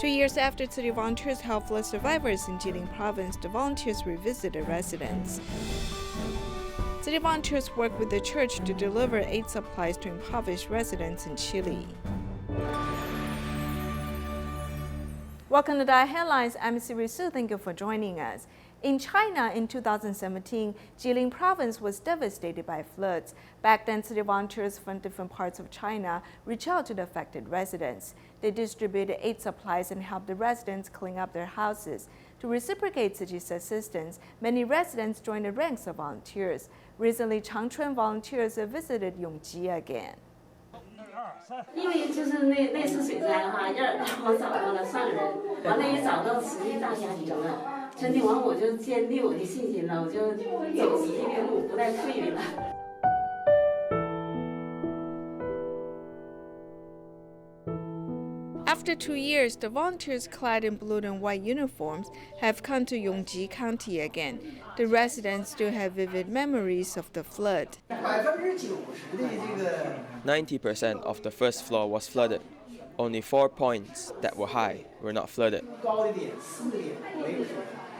2 years after Tzu Chi volunteers helped flood survivors in Jilin province, the volunteers revisited residents. Tzu Chi volunteers work with the church to deliver aid supplies to impoverished residents in Chile. Welcome to DaAi Headlines. I'm Siri Su. Thank you for joining us. In China in 2017, Jilin province was devastated by floods. Back then, city volunteers from different parts of China reached out to the affected residents. They distributed aid supplies and helped the residents clean up their houses. To reciprocate Tzu Chi's assistance, many residents joined the ranks of volunteers. Recently, Changchun volunteers have visited Yongji again. 因为就是那次水灾的话，让我找到了上人，完了也找到慈济大家庭了，真的完我就坚定我的信心了，我就走慈济的路，不再退了。 After 2 years, the volunteers clad in blue and white uniforms have come to Yongji County again. The residents still have vivid memories of the flood. 90% of the first floor was flooded. Only 4 points that were high were not flooded.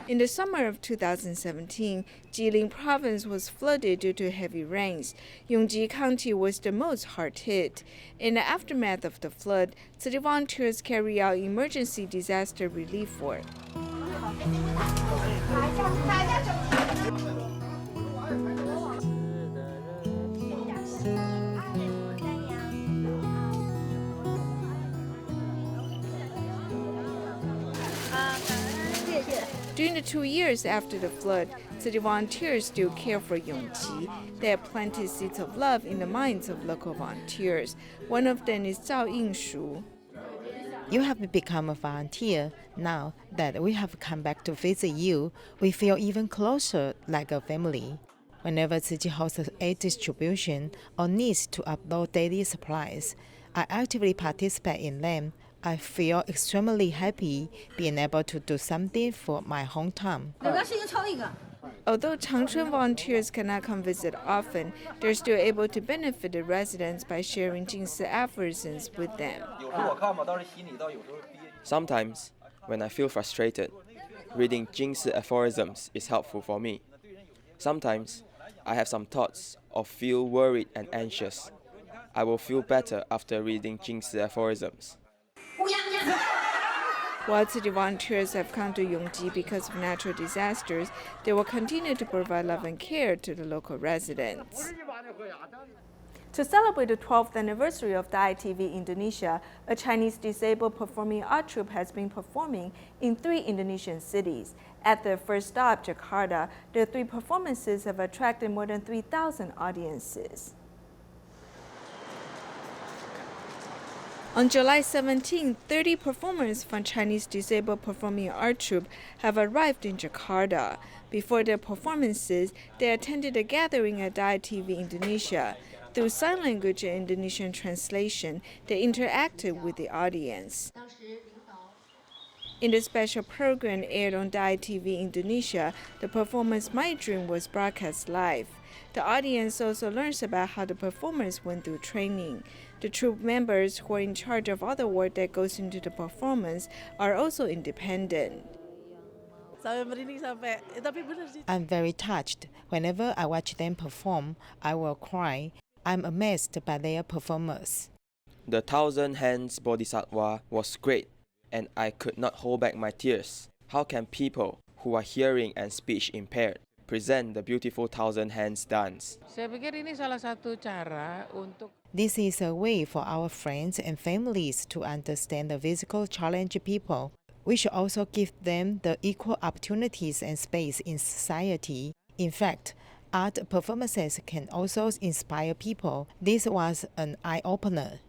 In the summer of 2017, Jilin province was flooded due to heavy rains. Yongji County was the most hard hit. In the aftermath of the flood, city volunteers carry out emergency disaster relief work. During the 2 years after the flood, city volunteers still care for Yongji. They have planted seeds of love in the minds of local volunteers. One of them is Shu. You have become a volunteer. Now that we have come back to visit you, we feel even closer like a family. Whenever Tzu Chi hosts aid distribution or needs to upload daily supplies, I actively participate in them. I feel extremely happy being able to do something for my hometown. Although Changchun volunteers cannot come visit often, they're still able to benefit the residents by sharing Jingsi aphorisms with them. Sometimes, when I feel frustrated, reading Jingsi aphorisms is helpful for me. Sometimes, I have some thoughts or feel worried and anxious. I will feel better after reading Jingsi aphorisms. While city volunteers have come to Yongji because of natural disasters, they will continue to provide love and care to the local residents. To celebrate the 12th anniversary of Daai TV Indonesia, a Chinese disabled performing art troupe has been performing in 3 Indonesian cities. At their first stop, Jakarta, the 3 performances have attracted more than 3,000 audiences. On July 17, 30 performers from Chinese disabled performing art troupe have arrived in Jakarta. Before their performances, they attended a gathering at Daai TV Indonesia. Through sign language and Indonesian translation, they interacted with the audience. In the special program aired on Daai TV Indonesia, the performance My Dream was broadcast live. The audience also learns about how the performers went through training. The troupe members who are in charge of all the work that goes into the performance are also independent. I'm very touched. Whenever I watch them perform, I will cry. I'm amazed by their performance. The 1,000 Hands Bodhisattva was great, and I could not hold back my tears. How can people who are hearing and speech impaired present the beautiful 1,000 Hands dance? This is a way for our friends and families to understand the physical challenged people. We should also give them the equal opportunities and space in society. In fact, art performances can also inspire people. This was an eye-opener.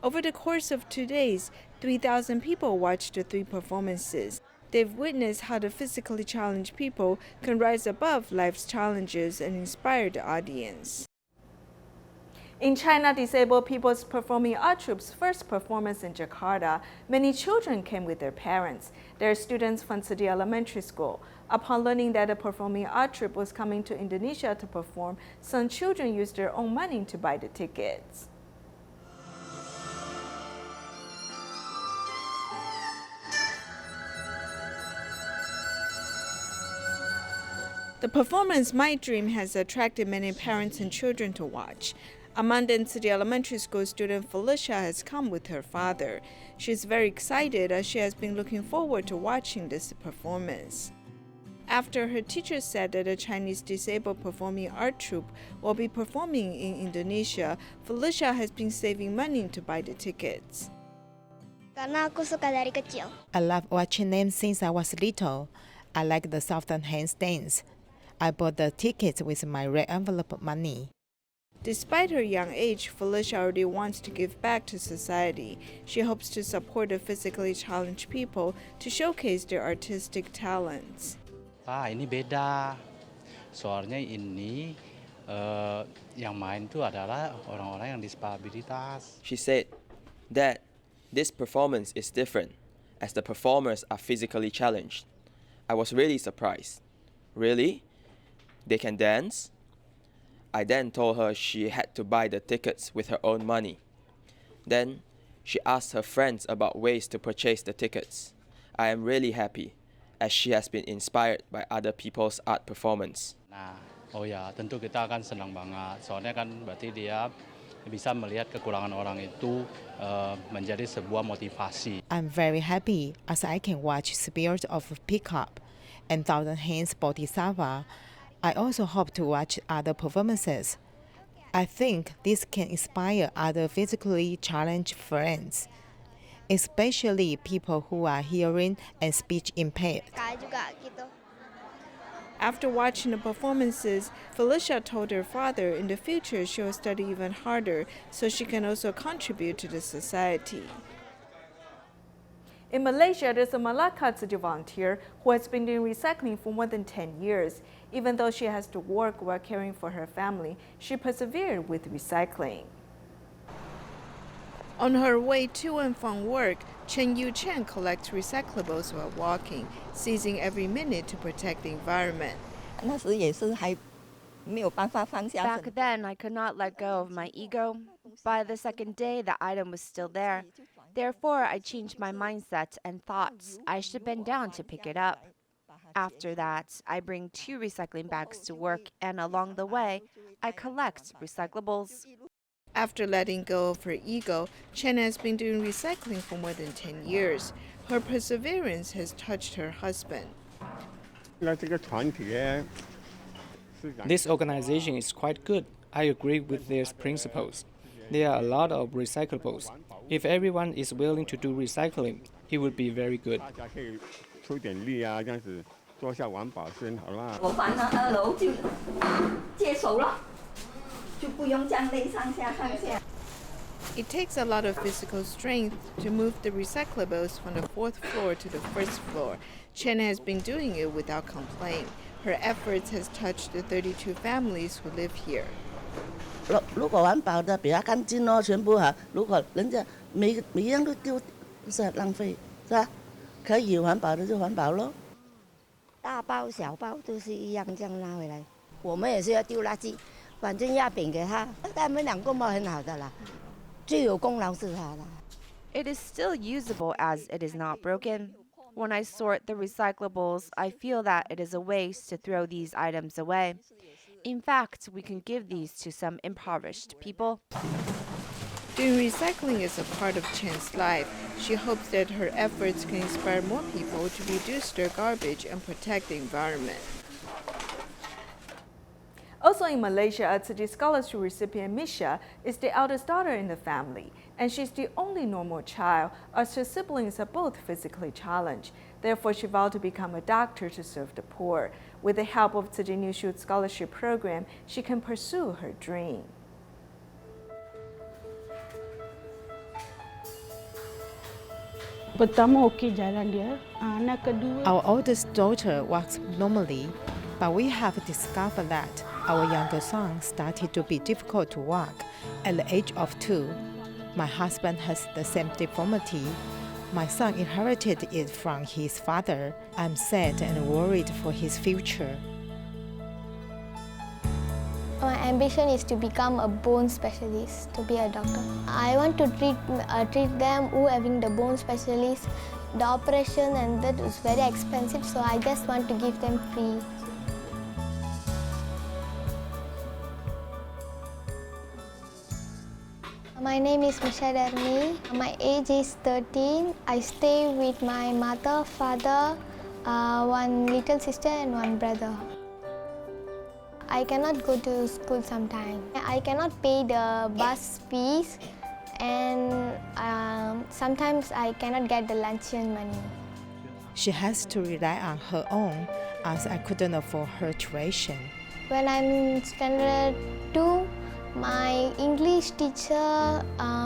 Over the course of 2 days, 3,000 people watched the 3 performances. They've witnessed how the physically challenged people can rise above life's challenges and inspire the audience. In China, disabled people's performing art troupe's first performance in Jakarta, many children came with their parents. They're students from Tzu Chi Elementary School. Upon learning that a performing art troupe was coming to Indonesia to perform, some children used their own money to buy the tickets. The performance My Dream has attracted many parents and children to watch. Amanda City Elementary School student Felicia has come with her father. She's very excited as she has been looking forward to watching this performance. After her teacher said that a Chinese disabled performing art troupe will be performing in Indonesia, Felicia has been saving money to buy the tickets. Karena aku suka dari kecil. I love watching them since I was little. I like the Southern Hands dance. I bought the tickets with my red envelope money. Despite her young age, Felicia already wants to give back to society. She hopes to support the physically challenged people to showcase their artistic talents. Ini beda. Soalnya ini yang main itu adalah orang-orang yang disabilitas. She said, "Dad, this performance is different, as the performers are physically challenged." I was really surprised. Really? They can dance? I then told her she had to buy the tickets with her own money. Then, she asked her friends about ways to purchase the tickets. I am really happy, as she has been inspired by other people's art performance. Oh ya, tentu kita akan senang banget. Soalnya kan berarti dia bisa melihat kekurangan orang itu menjadi sebuah motivasi. I'm very happy as I can watch Spirit of Pickup and Thousand Hands Bodhisattva. I also hope to watch other performances. I think this can inspire other physically challenged friends, especially people who are hearing and speech impaired. Juga gitu. After watching the performances, Felicia told her father in the future she will study even harder so she can also contribute to the society. In Malaysia, there's a Malacca Tzu Chi volunteer who has been doing recycling for more than 10 years. Even though she has to work while caring for her family, she persevered with recycling. On her way to and from work, Chen Yu-Chen collects recyclables while walking, seizing every minute to protect the environment. Back then, I could not let go of my ego. By the second day, the item was still there. Therefore, I changed my mindset and thought I should bend down to pick it up. After that, I bring 2 recycling bags to work, and along the way, I collect recyclables. After letting go of her ego, Chen has been doing recycling for more than 10 years. Her perseverance has touched her husband. This organization is quite good. I agree with their principles. There are a lot of recyclables. If everyone is willing to do recycling, it would be very good. It takes a lot of physical strength to move the recyclables from the 4th floor to the 1st floor. Chen has been doing it without complaint. Her efforts has touched the 32 families who live here. 如果环保的比较干净哦，全部哈。如果人家每一样都丢，不是很浪费，是吧？可以环保的就环保咯。大包小包都是一样，这样拿回来。我们也是要丢垃圾，反正压饼给他，他们两个嘛很好的啦，最有功劳是他啦。It is still usable as it is not broken. When I sort the recyclables, I feel that it is a waste to throw these items away. In fact, we can give these to some impoverished people. Doing recycling is a part of Chen's life. She hopes that her efforts can inspire more people to reduce their garbage and protect the environment. Also in Malaysia, a Tzu Chi scholarship recipient Misha is the eldest daughter in the family, and she's the only normal child, as her siblings are both physically challenged. Therefore, she vowed to become a doctor to serve the poor. With the help of Tzu Chi New Shoot scholarship program, she can pursue her dream. Pertama okey jalan dia. Anak kedua. Our oldest daughter walks normally, but we have discovered that our younger son started to be difficult to walk at the age of 2. My husband has the same deformity. My son inherited it from his father. I'm sad and worried for his future. My ambition is to become a bone specialist, to be a doctor. I want to treat them who having the bone specialist. The operation and that is very expensive, so I just want to give them free. My name is Misha Darni. My age is 13. I stay with my mother, father, one little sister and one brother. I cannot go to school sometimes. I cannot pay the bus fees and sometimes I cannot get the luncheon money. She has to rely on her own as I couldn't afford her tuition. When I'm in standard 2, my English teacher,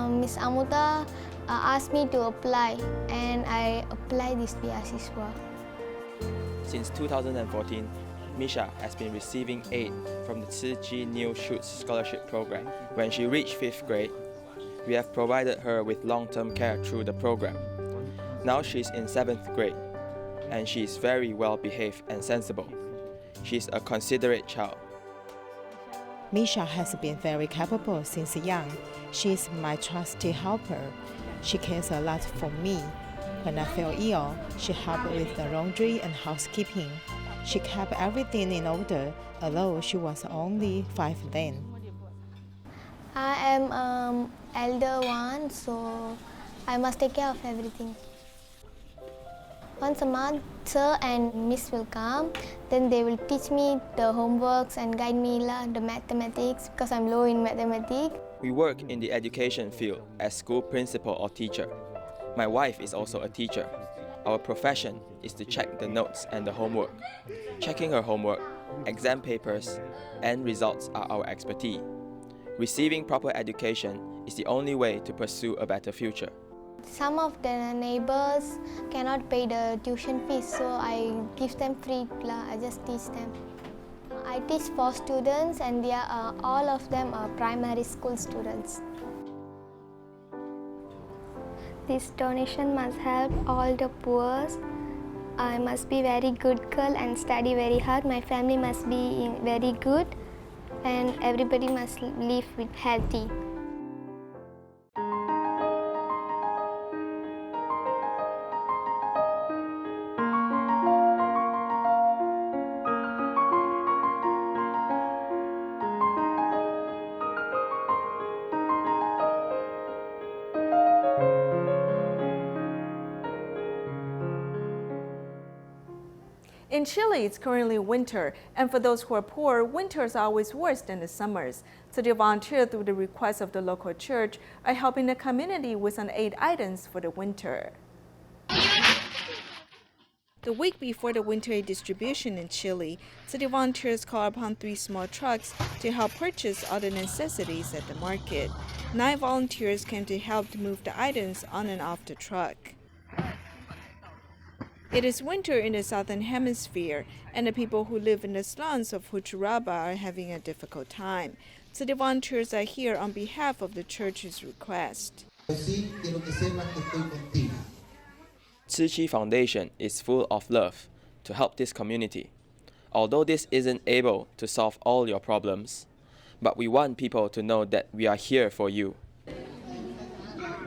Miss Amuta, asked me to apply and I applied this beasiswa. Since 2014, Misha has been receiving aid from the Tzu Chi New Shoots Scholarship Program. When she reached 5th grade, we have provided her with long-term care through the program. Now she's in 7th grade, and she is very well behaved and sensible. She's a considerate child. Misha has been very capable since young. She is my trusty helper. She cares a lot for me. When I fell ill, she helped with the laundry and housekeeping. She kept everything in order, although she was only 5 then. I am elder one, so I must take care of everything. Once a month, sir and miss will come. Then they will teach me the homeworks and guide me the mathematics because I'm low in mathematics. We work in the education field as school principal or teacher. My wife is also a teacher. Our profession is to check the notes and the homework. Checking her homework, exam papers, and results are our expertise. Receiving proper education is the only way to pursue a better future. Some of the neighbors cannot pay the tuition fees, so I give them free. I just teach them. I teach 4 students and they are, all of them are primary school students. This donation must help all the poor. I must be very good girl and study very hard. My family must be very good and everybody must live with healthy. In Chile, it's currently winter, and for those who are poor, winters are always worse than the summers. So the volunteers, through the request of the local church, are helping the community with some aid items for the winter. The week before the winter aid distribution in Chile, city volunteers called upon 3 small trucks to help purchase all the necessities at the market. 9 volunteers came to help to move the items on and off the truck. It is winter in the southern hemisphere, and the people who live in the slums of Huchuraba are having a difficult time. So the volunteers are here on behalf of the church's request. Tzu Chi Foundation is full of love to help this community. Although this isn't able to solve all your problems, but we want people to know that we are here for you.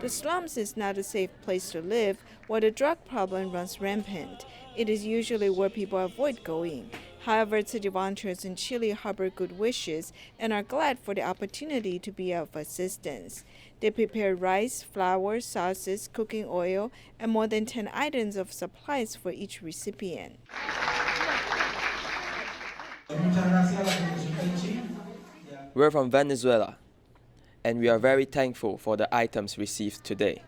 The slums is not a safe place to live, while the drug problem runs rampant. It is usually where people avoid going. However, city volunteers in Chile harbor good wishes and are glad for the opportunity to be of assistance. They prepare rice, flour, sauces, cooking oil, and more than 10 items of supplies for each recipient. We're from Venezuela, and we are very thankful for the items received today.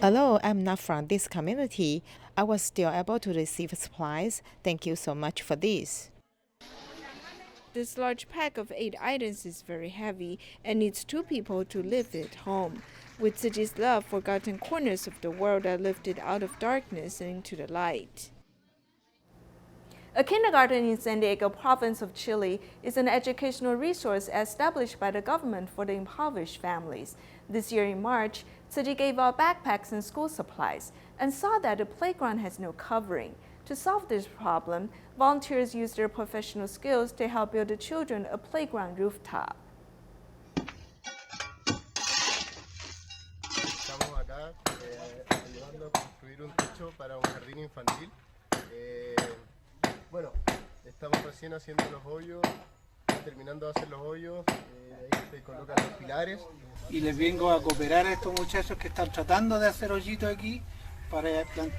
Although I'm not from this community, I was still able to receive supplies. Thank you so much for this. This large pack of 8 items is very heavy and needs 2 people to lift it home. With Tzu Chi's love, forgotten corners of the world are lifted out of darkness and into the light. A kindergarten in San Diego province of Chile is an educational resource established by the government for the impoverished families. This year in March, Tzu Chi gave out backpacks and school supplies and saw that the playground has no covering. To solve this problem, volunteers used their professional skills to help build the children a playground rooftop. Estamos acá ayudando a construir un techo para un jardín infantil. Bueno, estamos recién haciendo los hoyos, terminando de hacer los hoyos, ahí se colocan los pilares. Y les vengo a cooperar a estos muchachos que están tratando de hacer hoyitos aquí para plantar.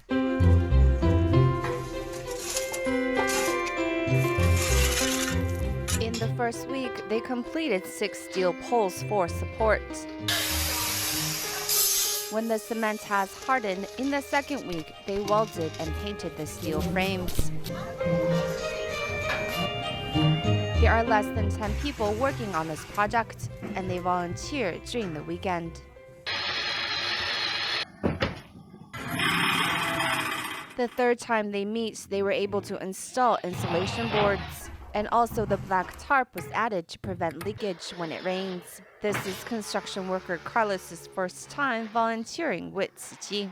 In the first week, they completed 6 steel poles for support. When the cement has hardened, in the second week, they welded and painted the steel frames. There are less than 10 people working on this project, and they volunteer during the weekend. The third time they meet, they were able to install insulation boards. And also the black tarp was added to prevent leakage when it rains. This is construction worker Carlos's first time volunteering with Tzu Chi.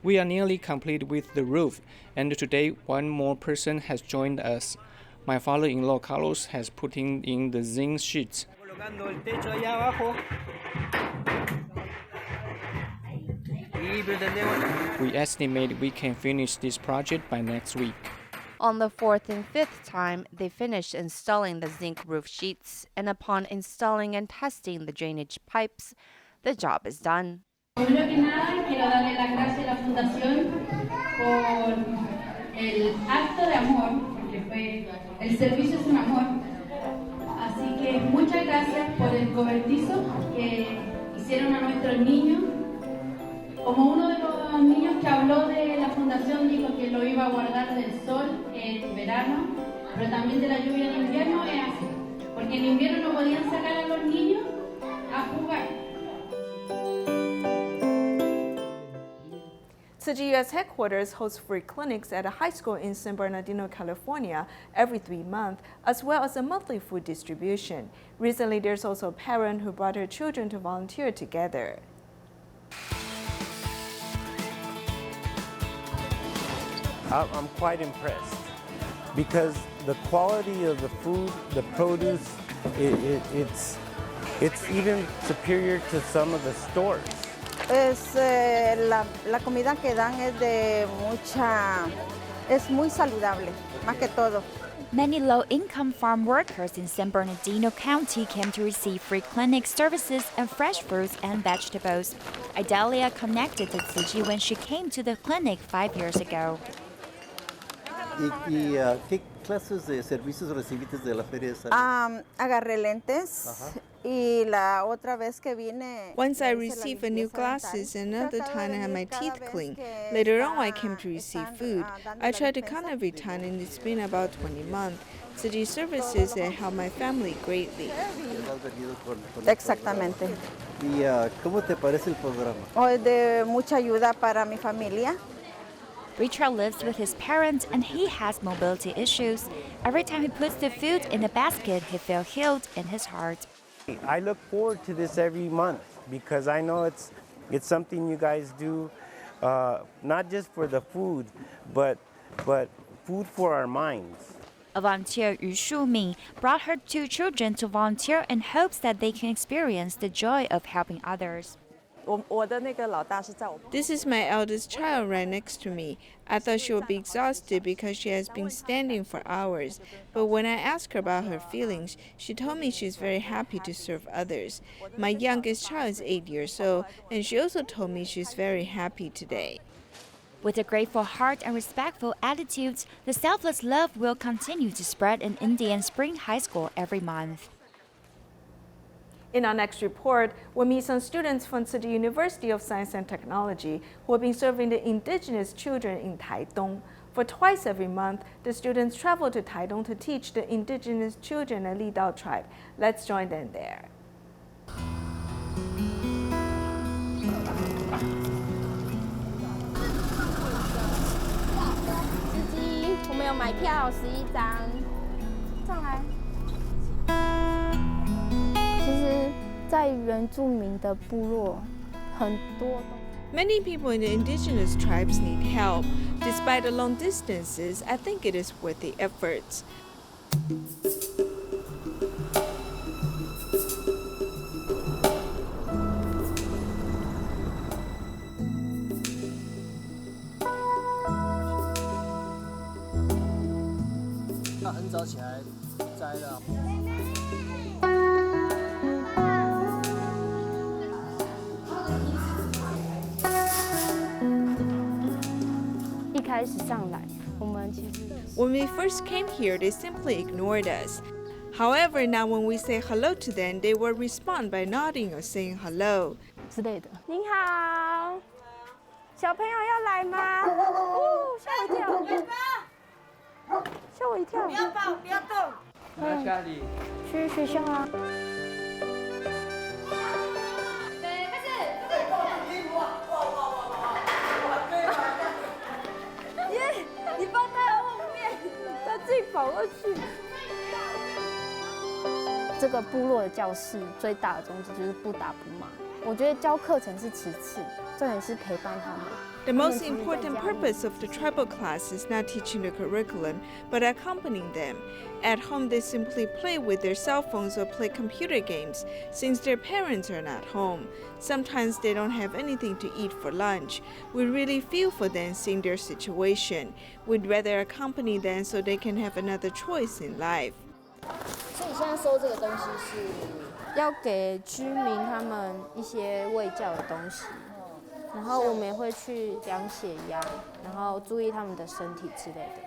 We are nearly complete with the roof, and today one more person has joined us. My father-in-law Carlos has put in the zinc sheets. We estimate we can finish this project by next week. On the fourth and fifth time, they finished installing the zinc roof sheets, and upon installing and testing the drainage pipes, the job is done. Primero que nada, quiero darle las gracias a la Fundación por el acto de amor, porque fue el servicio es un amor. Así que muchas gracias por el cobertizo que hicieron a nuestros niños. Como uno de los niños que habló de la fundación dijo que lo iba a guardar del sol en verano, pero también de la lluvia en invierno, es así. Porque en invierno no podían sacar a los niños a jugar. Tzu Chi U.S. headquarters hosts free clinics at a high school in San Bernardino, California every 3 months, as well as a monthly food distribution. Recently, there's also a parent who brought her children to volunteer together. I'm quite impressed because the quality of the food, the produce, it's even superior to some of the stores. La comida que dan es muy saludable, más que todo. Many low-income farm workers in San Bernardino County came to receive free clinic services and fresh fruits and vegetables. Idalia connected to Tzu Chi when she came to the clinic 5 years ago. ¿Qué clases de servicios recibiste de la feria de salud? Agarré lentes. Y la otra vez que vine, once I received new glasses, and another time I had my teeth cleaned. Later on, I came to receive food. I try to come every time, and it's been about 20 months. So these services have helped my family greatly. Exactamente. ¿Y cómo te parece el programa? Es de mucha ayuda para mi familia. Richard lives with his parents and he has mobility issues. Every time he puts the food in a basket, he feels healed in his heart. I look forward to this every month because I know it's something you guys do, not just for the food, but food for our minds. A volunteer, Yu Shuming, brought her 2 children to volunteer in hopes that they can experience the joy of helping others. This is my eldest child right next to me. I thought she would be exhausted because she has been standing for hours. But when I asked her about her feelings, she told me she's very happy to serve others. My youngest child is 8 years old, and she also told me she's very happy today. With a grateful heart and respectful attitudes, the selfless love will continue to spread in Indian Spring High School every month. In our next report, we'll meet some students from the University of Science and Technology who have been serving the indigenous children in Taidong. For twice every month, the students travel to Taidong to teach the indigenous children a Lidao tribe. Let's join them there. 我们有买票11张，上来。其实，在原住民的部落，很多。 Many people in the indigenous tribes need help. Despite the long distances, I think it is worth the efforts. 抓起来摘了。一开始上来，我们其实 When we first came here, they simply ignored us. However, now when we say hello to them, they will respond by nodding or saying hello. 之类的。您好，小朋友要来吗？哦，吓我一跳！吓我一跳！不要跑，不要动。来家里。去学校啊。开始。耶！你放在后面，他自己跑过去。这个部落的教室最大的宗旨就是不打不骂。我觉得教课程是其次，重点是陪伴他们。The most important purpose of the tribal class is not teaching the curriculum, but accompanying them. At home, they simply play with their cell phones or play computer games, since their parents are not home. Sometimes they don't have anything to eat for lunch. We really feel for them seeing their situation. We'd rather accompany them so they can have another choice in life. 所以你现在收这个东西是要给居民他们一些卫教的东西，然后我们也会去量血压，然后注意他们的身体之类的。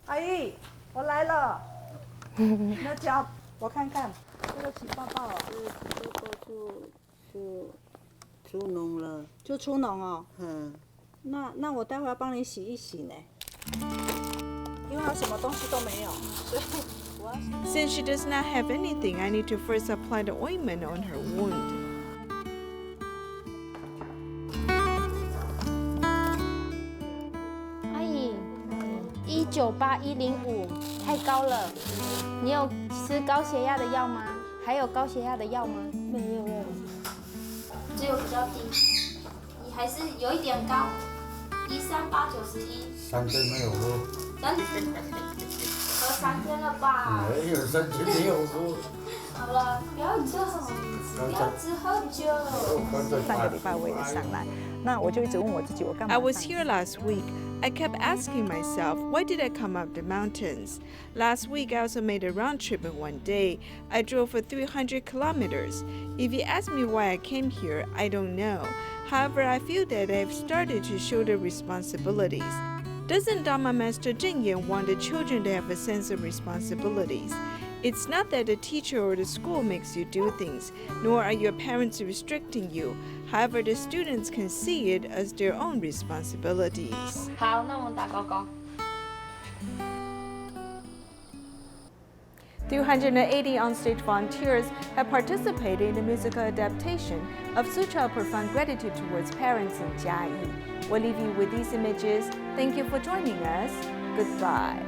阿姨，我来了。那脚我看看，这个起泡泡哦。就出脓了。就出脓哦。嗯。那我待会要帮你洗一洗呢。因为它什么东西都没有，所以我要。Since she does not have anything, I need to first apply the ointment on her wound. 阿姨，198/105太高了，你有吃高血压的药吗？还有高血压的药吗？没有，只有比较低，你还是有一点高，138/91。3天没有喝。3天，喝3天了吧？没有3天没有喝。好了，不要这样，不要只喝酒。上个礼拜我也上来，那我就一直问我自己，我干嘛？ I was here last week. I kept asking myself, why did I come up the mountains? Last week, I also made a round trip in one day. I drove for 300 kilometers. If you ask me why I came here, I don't know. However, I feel that I have started to shoulder responsibilities. Doesn't Dharma Master Jingyan want the children to have a sense of responsibilities? It's not that the teacher or the school makes you do things, nor are your parents restricting you. However, the students can see it as their own responsibilities. 好，那我们打勾勾。380 onstage volunteers have participated in the musical adaptation of Tzu Chi Profound Gratitude Towards Parents in Jiayi. We'll leave you with these images. Thank you for joining us. Goodbye.